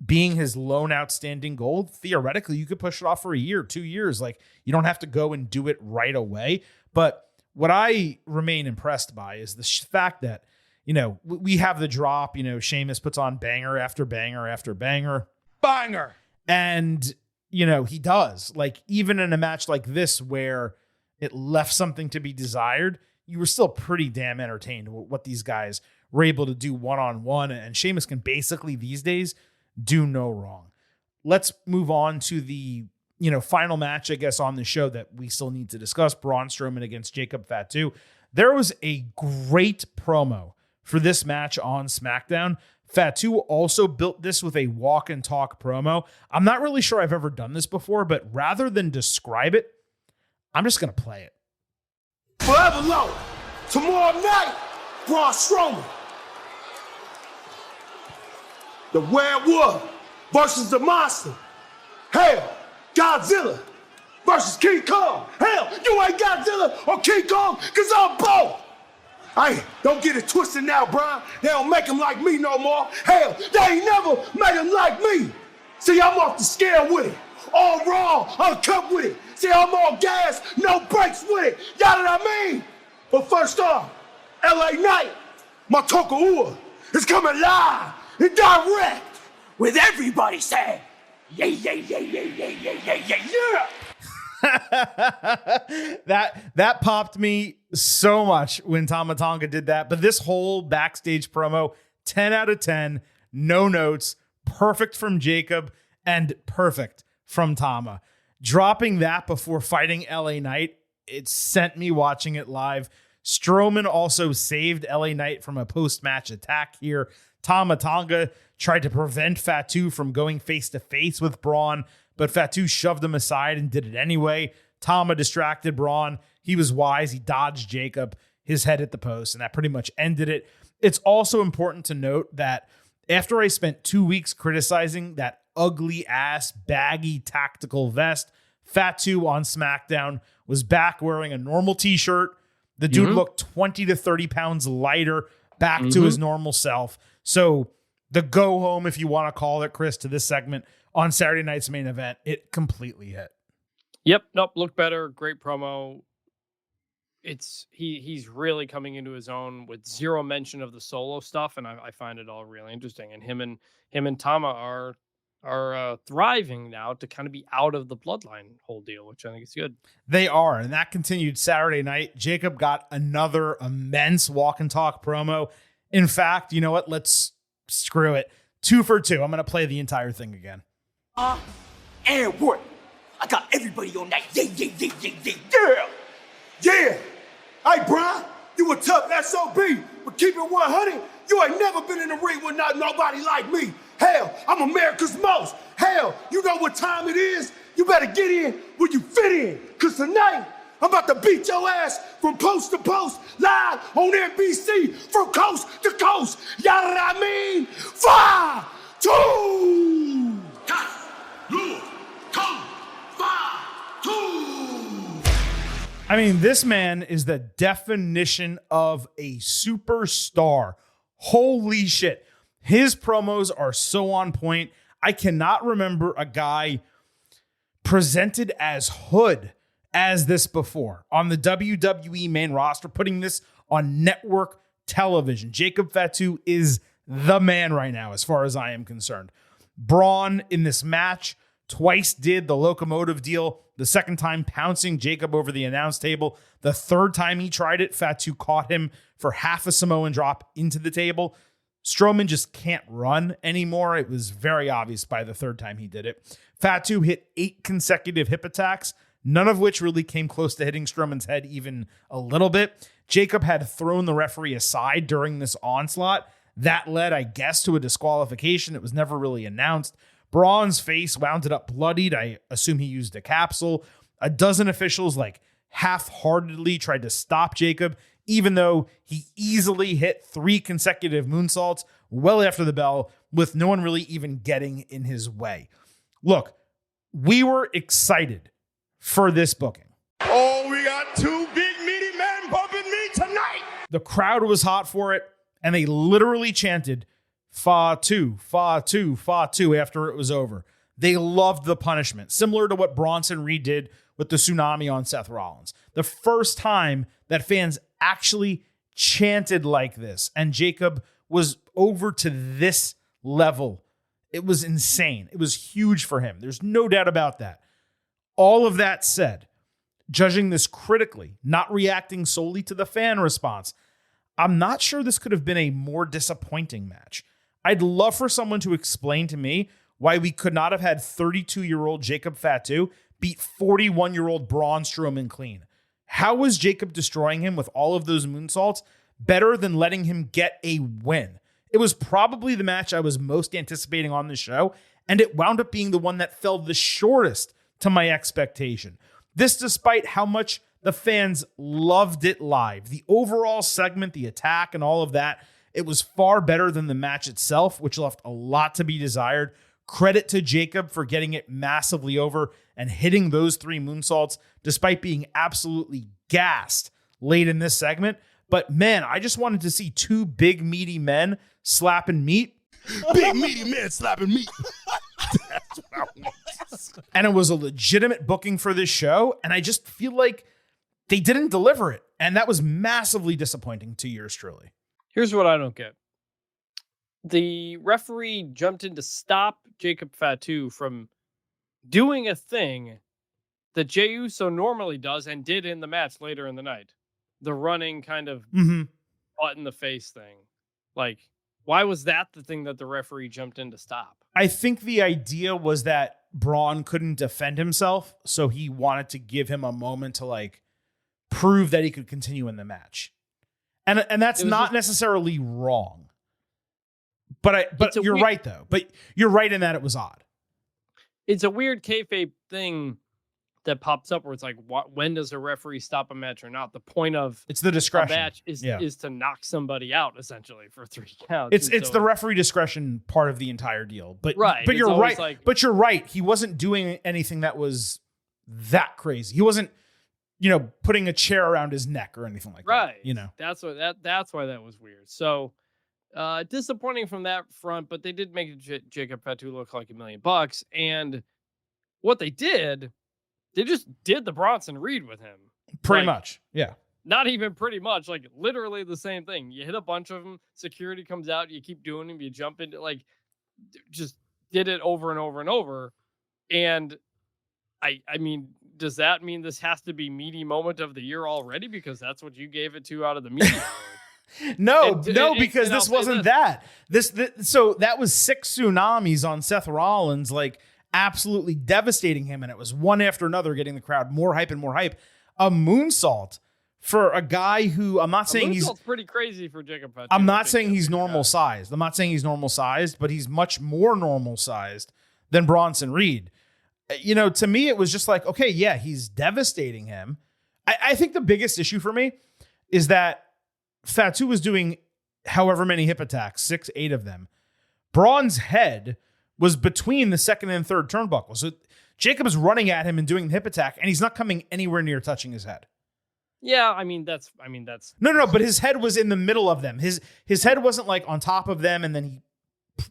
being his lone outstanding goal, theoretically, you could push it off for a year, 2 years. Like, you don't have to go and do it right away. But what I remain impressed by is the fact that, we have the drop, Sheamus puts on banger after banger after banger. Banger! And, he does. Like, even in a match like this where it left something to be desired, you were still pretty damn entertained with what these guys were able to do one-on-one, and Sheamus can basically these days do no wrong. Let's move on to the, final match, I guess, on the show that we still need to discuss, Braun Strowman against Jacob Fatu. There was a great promo for this match on SmackDown. Fatu also built this with a walk and talk promo. I'm not really sure I've ever done this before, but rather than describe it, I'm just going to play it. Forever Low. Tomorrow night, Braun Strowman. The werewolf versus the monster. Hell, Godzilla versus King Kong. Hell, you ain't Godzilla or King Kong, because I'm both. Hey, don't get it twisted now, Brian. They don't make them like me no more. Hell, they ain't never made them like me. See, I'm off the scale with it. All raw, uncut with it. See, I'm on gas, no brakes with it. You know what I mean? But first off, LA Knight, my Tokaua, is coming live and direct with everybody saying, yeah, yeah, yeah, yeah, yeah, yeah, yeah, yeah, yeah. That popped me so much when Tama Tonga did that. But this whole backstage promo, 10 out of 10, no notes, perfect from Jacob and perfect from Tama. Dropping that before fighting LA Knight, it sent me watching it live. Strowman also saved LA Knight from a post-match attack here. Tama Tonga tried to prevent Fatu from going face-to-face with Braun, but Fatu shoved him aside and did it anyway. Tama distracted Braun. He was wise. He dodged Jacob. His head hit the post, and that pretty much ended it. It's also important to note that after I spent 2 weeks criticizing that ugly-ass, baggy tactical vest, Fatu on SmackDown was back wearing a normal t-shirt. The dude looked 20 to 30 pounds lighter, back to his normal self. So the go home, if you want to call it, Chris, to this segment on Saturday night's main event, it completely hit. Yep. Nope. Looked better. Great promo. He's really coming into his own with zero mention of the solo stuff, and I find it all really interesting. And him and Tama are thriving now to kind of be out of the bloodline whole deal, which I think is good. They are, and that continued Saturday night. Jacob got another immense walk and talk promo. In fact, you know what? Let's screw it. 2 for 2. I'm going to play the entire thing again. And what? I got everybody on that. Yeah, yeah, yeah, yeah, yeah, yeah. Yeah. Hey, Brian, you a tough SOB, but keep it 100. You ain't never been in the ring with nobody like me. Hell, I'm America's most. Hell, you know what time it is? You better get in where you fit in. Because tonight, I'm about to beat your ass from post to post, live on NBC, from coast to coast. You know what I mean? 5, 2. I mean, this man is the definition of a superstar. Holy shit. His promos are so on point. I cannot remember a guy presented as hood as this before on the WWE main roster, putting this on network television. Jacob Fatu is the man right now, as far as I am concerned. Braun in this match twice did the locomotive deal. The second time pouncing Jacob over the announce table. The third time he tried it, Fatu caught him for half a Samoan drop into the table. Strowman just can't run anymore. It was very obvious by the third time he did it. Fatu hit 8 consecutive hip attacks, none of which really came close to hitting Strowman's head even a little bit. Jacob had thrown the referee aside during this onslaught. That led, I guess, to a disqualification. It was never really announced. Braun's face wound up bloodied. I assume he used a capsule. A dozen officials half-heartedly tried to stop Jacob, even though he easily hit 3 consecutive moonsaults well after the bell, with no one really even getting in his way. Look, we were excited for this booking. Oh, we got 2 big meaty men bumping me tonight. The crowd was hot for it, and they literally chanted Fatu, Fatu, Fatu after it was over. They loved the punishment, similar to what Bronson Reed did with the tsunami on Seth Rollins. The first time that fans actually chanted like this, and Jacob was over to this level. It was insane. It was huge for him. There's no doubt about that. All of that said, judging this critically, not reacting solely to the fan response, I'm not sure this could have been a more disappointing match. I'd love for someone to explain to me why we could not have had 32-year-old Jacob Fatu beat 41-year-old Braun Strowman clean. How was Jacob destroying him with all of those moonsaults better than letting him get a win? It was probably the match I was most anticipating on the show, and it wound up being the one that fell the shortest to my expectation. This despite how much the fans loved it live. The overall segment, the attack, and all of that, it was far better than the match itself, which left a lot to be desired. Credit to Jacob for getting it massively over and hitting those 3 moonsaults despite being absolutely gassed late in this segment. But man, I just wanted to see 2 big meaty men slapping meat. Big meaty men slapping meat. That's what I want. And it was a legitimate booking for this show. And I just feel like they didn't deliver it. And that was massively disappointing to yours truly. Here's what I don't get. The referee jumped in to stop Jacob Fatu from doing a thing that Jey Uso normally does and did in the match later in the night. The running kind of butt in the face thing. Why was that the thing that the referee jumped in to stop? I think the idea was that Braun couldn't defend himself, so he wanted to give him a moment to prove that he could continue in the match. And that's not necessarily wrong. But you're right though. But you're right in that it was odd. It's a weird kayfabe thing that pops up where it's when does a referee stop a match or not? The point of it's the discretion. A match is to knock somebody out essentially for 3 counts. It's the referee discretion part of the entire deal. But right. But you're right. But you're right. He wasn't doing anything that was that crazy. He wasn't, putting a chair around his neck or anything like that. Right. That's why that was weird. So disappointing from that front, but they did make Jacob Fatu look like $1 million. And what they did, they just did the Bronson Reed with him. Pretty much. Yeah. Not even pretty much, literally the same thing. You hit a bunch of them, security comes out, you keep doing them, you jump into just did it over and over and over. And I mean, does that mean this has to be meaty moment of the year already? Because that's what you gave it to out of the media. No, because this wasn't that. So that was 6 tsunamis on Seth Rollins, absolutely devastating him, and it was one after another, getting the crowd more hype and more hype. A moonsault for a guy who I'm not saying he's pretty crazy for Jacob Fatu. I'm not saying he's normal sized. I'm not saying he's normal sized, but he's much more normal sized than Bronson Reed. To me, it was just okay, yeah, he's devastating him. I think the biggest issue for me is that Fatu was doing however many hip attacks, 6, 8 of them. Braun's head was between the second and third turnbuckle. So Jacob is running at him and doing the hip attack, and he's not coming anywhere near touching his head. Yeah, I mean that's No, but his head was in the middle of them. His head wasn't like on top of them and then he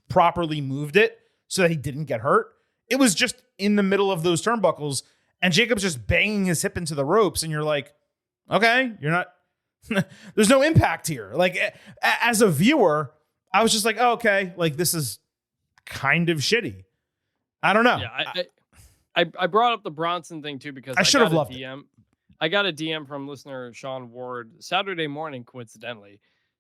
properly moved it so that he didn't get hurt. It was just in the middle of those turnbuckles, and Jacob's just banging his hip into the ropes, and you're like, okay, you're not there's no impact here. Like as a viewer, I was just like, oh, okay, like this is kind of shitty. I don't know. Yeah, I brought up the Bronson thing too because I should have loved it. I got a DM from listener Sean Ward Saturday morning, coincidentally.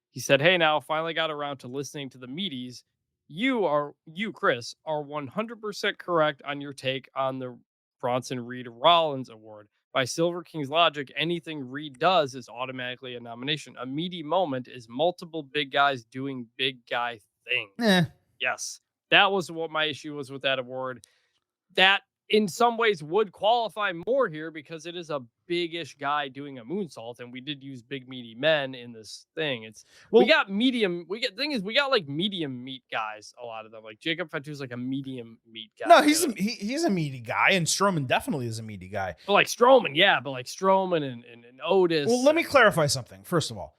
He said, hey, now finally got around to listening to the meaties. You, Chris, are 100% correct on your take on the Bronson Reed Rollins Award. By Silver King's logic, anything Reed does is automatically a nomination. A meaty moment is multiple big guys doing big guy things. Yes, that was what my issue was with that award. That in some ways would qualify more here because it is a big-ish guy doing a moonsault, and we did use big meaty men in this thing. We got like medium meat guys, a lot of them. Like Jacob Fatu's like a medium meat guy. No, he's a meaty guy, and Strowman definitely is a meaty guy. But like Strowman and Otis. Well, let me clarify something. First of all,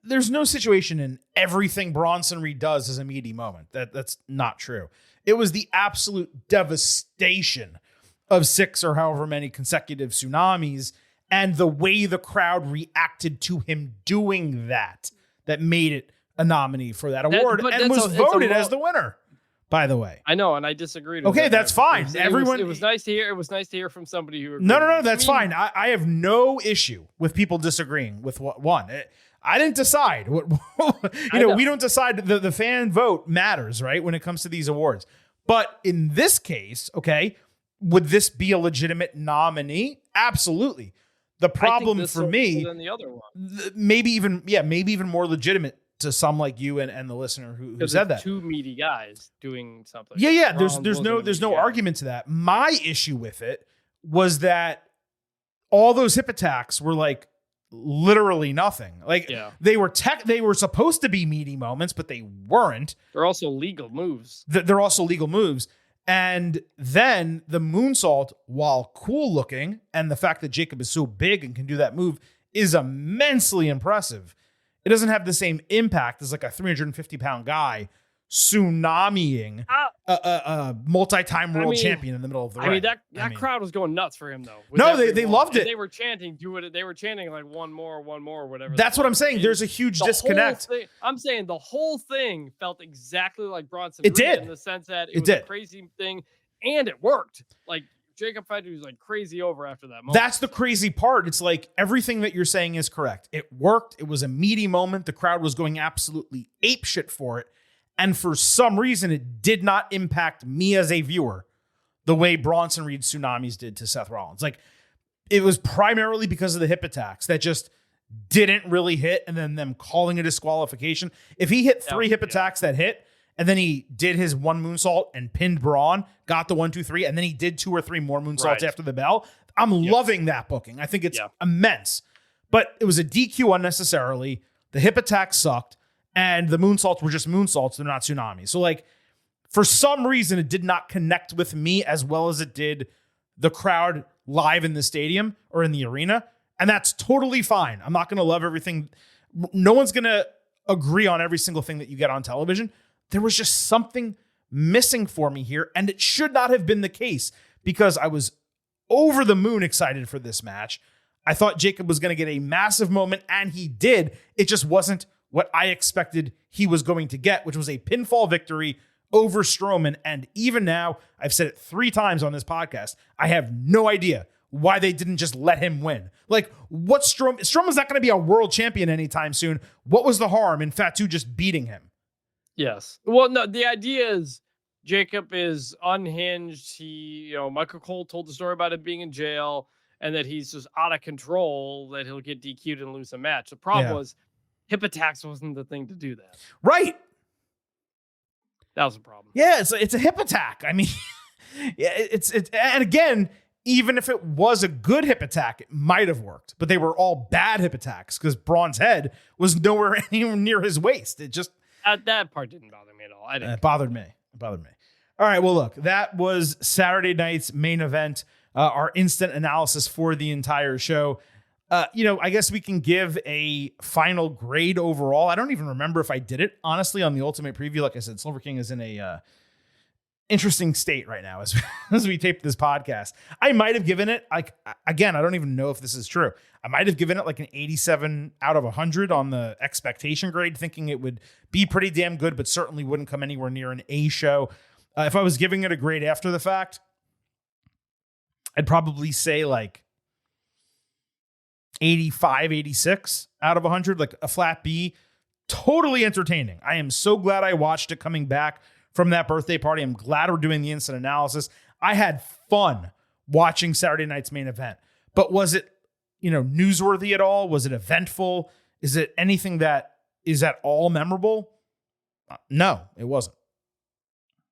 there's no situation in everything Bronson Reed does as a meaty moment. That's not true. It was the absolute devastation of 6 or however many consecutive tsunamis and the way the crowd reacted to him doing that made it a nominee for that award and was voted as the winner, by the way. I know, and I disagreed. Okay, that's fine. It was nice to hear. It was nice to hear from somebody who agreed. No, that's fine. I have no issue with people disagreeing with one. I didn't decide. We don't decide. The fan vote matters, right, when it comes to these awards. But in this case, okay, would this be a legitimate nominee? Absolutely. The problem for me, than the other one. maybe even more legitimate to some like you and the listener who said that. 2 meaty guys doing something. Yeah. There's no argument to that. My issue with it was that all those hip attacks were like literally nothing. Like they were supposed to be meaty moments, but they weren't. They're also legal moves. They're also legal moves. And then the moonsault, while cool looking, and the fact that Jacob is so big and can do that move is immensely impressive. It doesn't have the same impact as like a 350-pound guy tsunamiing a multi-time world champion in the middle of the ring. That crowd was going nuts for him, though. They loved it. They were chanting, do it. They were chanting like one more, whatever. That's what I'm saying. There's a huge disconnect. I'm saying the whole thing felt exactly like Bronson. It did. In the sense that it was a crazy thing, and it worked. Like Jacob Fatu was like crazy over after that moment. That's the crazy part. It's like everything that you're saying is correct. It worked. It was a meaty moment. The crowd was going absolutely apeshit for it. And for some reason, it did not impact me as a viewer the way Bronson Reed tsunamis did to Seth Rollins. Like, it was primarily because of the hip attacks that just didn't really hit, and then them calling a disqualification. If he hit 3 hip attacks that hit, and then he did his one moonsault and pinned Braun, got the 1, 2, 3, and then he did 2 or 3 more moonsaults after the bell, I'm loving that booking. I think it's immense. But it was a DQ unnecessarily. The hip attacks sucked. And the moonsaults were just moonsaults. They're not tsunamis. So, like, for some reason, it did not connect with me as well as it did the crowd live in the stadium or in the arena. And that's totally fine. I'm not going to love everything. No one's going to agree on every single thing that you get on television. There was just something missing for me here. And it should not have been the case because I was over the moon excited for this match. I thought Jacob was going to get a massive moment, and he did. It just wasn't what I expected he was going to get, which was a pinfall victory over Strowman. And even now, I've said it 3 times on this podcast, I have no idea why they didn't just let him win. Like, what's Strowman's not going to be a world champion anytime soon. What was the harm in Fatu just beating him? Yes. Well, no, the idea is Jacob is unhinged. Michael Cole told the story about him being in jail and that he's just out of control, that he'll get DQ'd and lose a match. The problem was hip attacks wasn't the thing to do that. Right. That was a problem. Yeah, it's a hip attack. I mean, it's and again, even if it was a good hip attack, it might have worked. But they were all bad hip attacks because Braun's head was nowhere anywhere near his waist. It just that part didn't bother me at all. it bothered me. It bothered me. All right. Well, look, that was Saturday night's main event. Our instant analysis for the entire show. I guess we can give a final grade overall. I don't even remember if I did it, honestly, on the Ultimate Preview. Like I said, Silver King is in a interesting state right now as we tape this podcast. I might have given it, like, again, I don't even know if this is true. I might have given it like an 87 out of 100 on the expectation grade, thinking it would be pretty damn good, but certainly wouldn't come anywhere near an A show. If I was giving it a grade after the fact, I'd probably say like 85, 86 out of 100, like a flat B. Totally entertaining. I am so glad I watched it coming back from that birthday party. I'm glad we're doing the instant analysis. I had fun watching Saturday night's main event, but was it, newsworthy at all? Was it eventful? Is it anything that is at all memorable? No, it wasn't.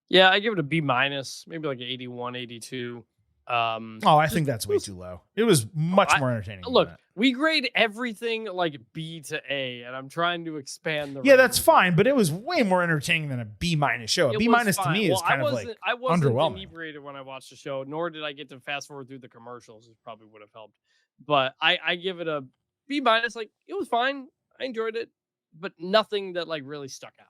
Yeah, I give it a B minus, maybe like an 81, 82. I think that's way too low. It was much more entertaining. Look, we grade everything like B to A, and I'm trying to expand the. Yeah, that's fine, but it was way more entertaining than a B minus show. A B minus to me is kind of like I wasn't underwhelming. Inebriated when I watched the show, nor did I get to fast forward through the commercials, which probably would have helped. But I give it a B minus. Like, it was fine. I enjoyed it, but nothing that like really stuck out.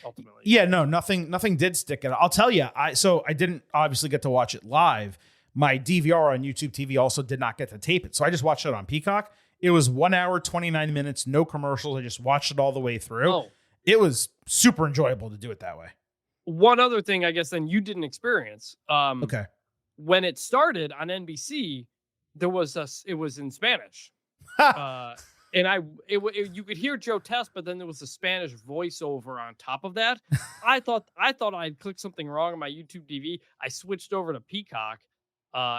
Ultimately, yeah, no, nothing did stick out. I'll tell you, I didn't obviously get to watch it live. My DVR on YouTube TV also did not get to tape it. So I just watched it on Peacock. It was 1 hour, 29 minutes, no commercials. I just watched it all the way through. Oh. It was super enjoyable to do it that way. One other thing, I guess, then you didn't experience. Okay. When it started on NBC, it was in Spanish. And you could hear Joe Test, but then there was a Spanish voiceover on top of that. I thought I'd clicked something wrong on my YouTube TV. I switched over to Peacock.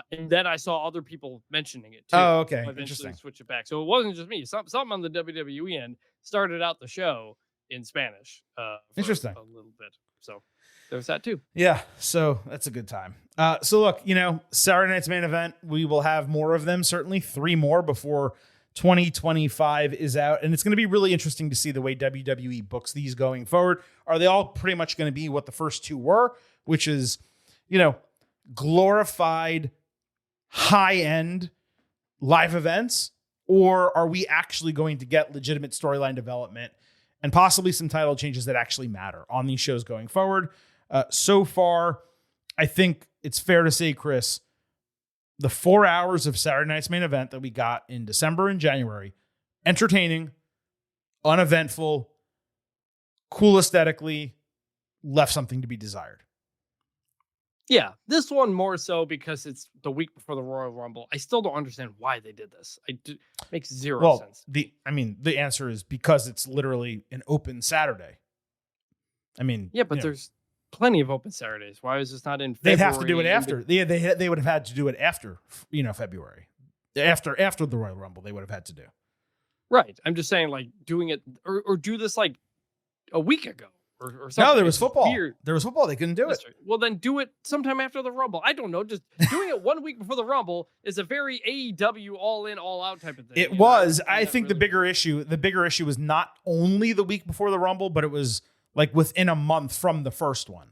And then I saw other people mentioning it too. Oh, okay. So I Interesting. Switch it back. So it wasn't just me. Something on the WWE end started out the show in Spanish. Interesting. A little bit. So there's that too. Yeah. So that's a good time. So look, Saturday night's main event, we will have more of them. Certainly 3 more before 2025 is out. And it's going to be really interesting to see the way WWE books these going forward. Are they all pretty much going to be what the first 2 were, which is, glorified high-end live events, or are we actually going to get legitimate storyline development and possibly some title changes that actually matter on these shows going forward? So far, I think it's fair to say, Chris, the 4 hours of Saturday night's main event that we got in December and January, entertaining, uneventful, cool aesthetically, left something to be desired. Yeah, this one more so because it's the week before the Royal Rumble. I still don't understand why they did this. Makes zero sense. The answer is because it's literally an open Saturday. Yeah, but there's plenty of open Saturdays. Why is this not in They'd February? have to do it after. They would have had to do it after, February. After the Royal Rumble, they would have had to do. Right. I'm just saying, like, doing it or do this like a week ago. Or something. No, there was football. Weird. There was football. They couldn't do it. Well, then do it sometime after the Rumble. I don't know. Just doing it 1 week before the Rumble is a very AEW all in, all out type of thing. It was. I think the bigger issue was not only the week before the Rumble, but it was like within a month from the first one.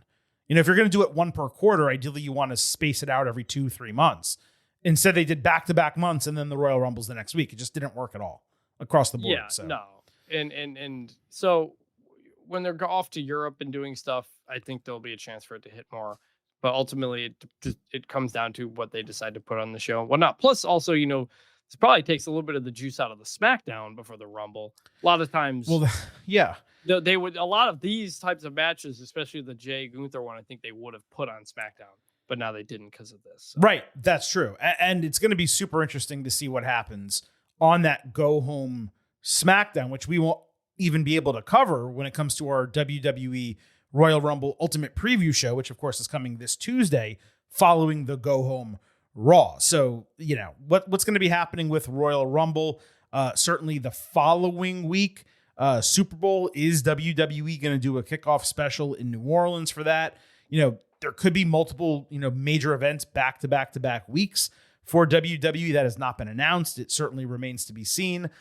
If you're going to do it 1 per quarter, ideally you want to space it out every 2-3 months. Instead, they did back-to-back months and then the Royal Rumbles the next week. It just didn't work at all across the board. Yeah, so. No. And so when they're off to Europe and doing stuff, I think there'll be a chance for it to hit more. But ultimately, it comes down to what they decide to put on the show and whatnot. Plus, also, this probably takes a little bit of the juice out of the SmackDown before the Rumble. A lot of times, yeah, they would. A lot of these types of matches, especially the Jay Gunther one, I think they would have put on SmackDown, but now they didn't because of this. So. Right, that's true, and it's going to be super interesting to see what happens on that go home SmackDown, which we won't even be able to cover when it comes to our WWE Royal Rumble Ultimate Preview show, which of course is coming this Tuesday following the go home Raw. So, what's going to be happening with Royal Rumble? Certainly the following week, Super Bowl, is WWE going to do a kickoff special in New Orleans for that? there could be multiple, major events back to back to back weeks for WWE. That has not been announced. It certainly remains to be seen.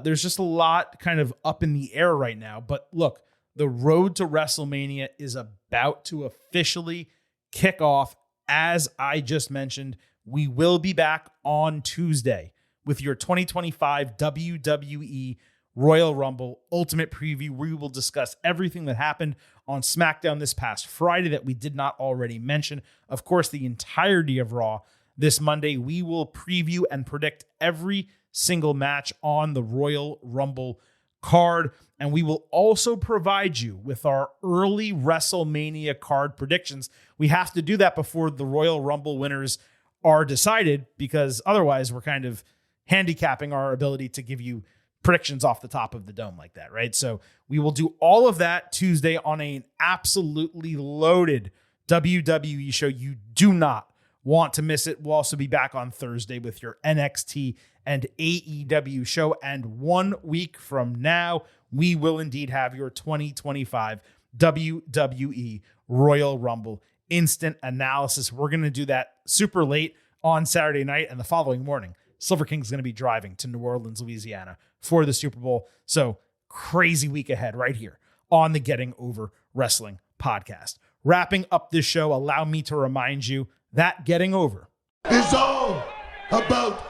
There's just a lot kind of up in the air right now. But look, the road to WrestleMania is about to officially kick off. As I just mentioned, we will be back on Tuesday with your 2025 WWE Royal Rumble Ultimate Preview. We will discuss everything that happened on SmackDown this past Friday that we did not already mention. Of course, the entirety of Raw this Monday. We will preview and predict every single match on the Royal Rumble card. And we will also provide you with our early WrestleMania card predictions. We have to do that before the Royal Rumble winners are decided, because otherwise we're kind of handicapping our ability to give you predictions off the top of the dome like that, right? So we will do all of that Tuesday on an absolutely loaded WWE show. You do not want to miss it. We'll also be back on Thursday with your NXT and AEW show. And 1 week from now, we will indeed have your 2025 WWE Royal Rumble instant analysis. We're going to do that super late on Saturday night, and the following morning, Silver King's going to be driving to New Orleans, Louisiana for the Super Bowl. So crazy week ahead right here on the Getting Over Wrestling podcast. Wrapping up this show, allow me to remind you that Getting Over It's all about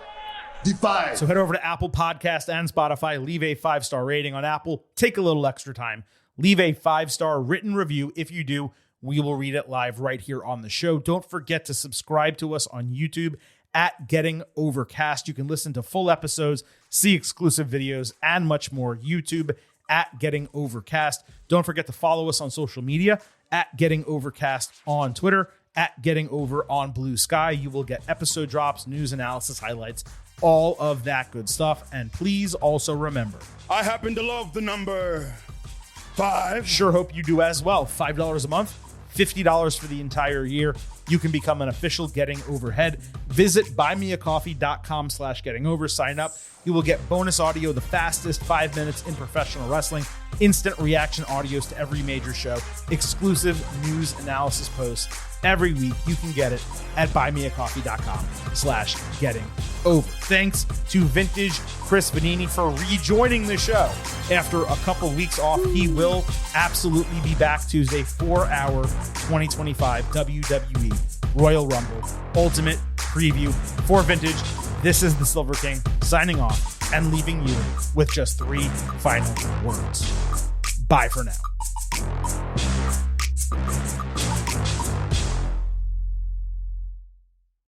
Defy. So head over to Apple Podcast and Spotify, leave a 5-star rating on Apple, take a little extra time, leave a 5-star written review. If you do, we will read it live right here on the show. Don't forget to subscribe to us on YouTube at Getting Overcast. You can listen to full episodes, see exclusive videos, and much more. YouTube at Getting Overcast. Don't forget to follow us on social media at Getting Overcast on Twitter, at Getting Over on Blue Sky. You will get episode drops, news, analysis, highlights, all of that good stuff. And please also remember, I happen to love the number 5. sure hope you do as well. $5 a month, $50 for the entire year. You can become an official Getting Overhead. Visit buymeacoffee.com/gettingover. Sign up. You will get bonus audio, the fastest 5 minutes in professional wrestling, instant reaction audios to every major show, exclusive news analysis posts every week. You can get it at buymeacoffee.com/gettingover. Thanks to Vintage Chris Vanini for rejoining the show after a couple weeks off. He will absolutely be back Tuesday for our 2025 WWE Royal Rumble Ultimate Preview. For Vintage, this is the Silver King signing off and leaving you with just 3 final words. Bye for now.